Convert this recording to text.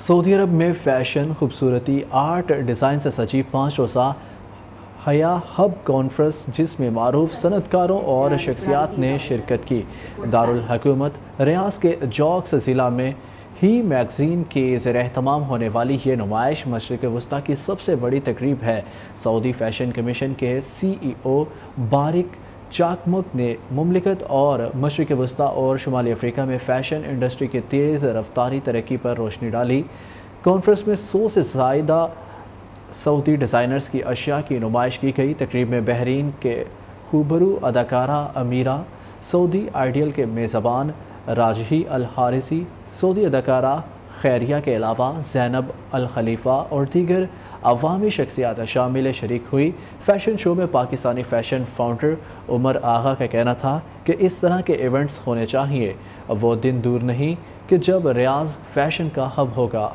سعودی عرب میں فیشن، خوبصورتی، art, design سے سجی 5 روزہ حیا ہب کانفرنس جس میں معروف صنعت کاروں اور شخصیات نے شرکت کی۔ دارالحکومت ریاض کے جوکس ضلع میں ہی میگزین کے زیر اہتمام ہونے والی یہ نمائش مشرق وسطیٰ کی سب سے بڑی تقریب ہے۔ سعودی فیشن کمیشن کے سی ای او بارک چاکمک نے مملکت اور مشرق وسطیٰ اور شمالی افریقہ میں فیشن انڈسٹری کی تیز رفتاری ترقی پر روشنی ڈالی۔ کانفرنس میں 100 سے زائدہ سعودی ڈیزائنرز کی اشیاء کی نمائش کی گئی۔ تقریب میں بحرین کے خوبرو اداکارہ امیرہ، سعودی آئیڈیل کے میزبان راجحی الحارثی، سعودی اداکارہ خیریہ کے علاوہ زینب الخلیفہ اور دیگر عوامی شخصیات شامل شریک ہوئی۔ فیشن شو میں پاکستانی فیشن فاؤنڈر عمر آغا کا کہنا تھا کہ اس طرح کے ایونٹس ہونے چاہیے۔ وہ دن دور نہیں کہ جب ریاض فیشن کا ہب ہوگا۔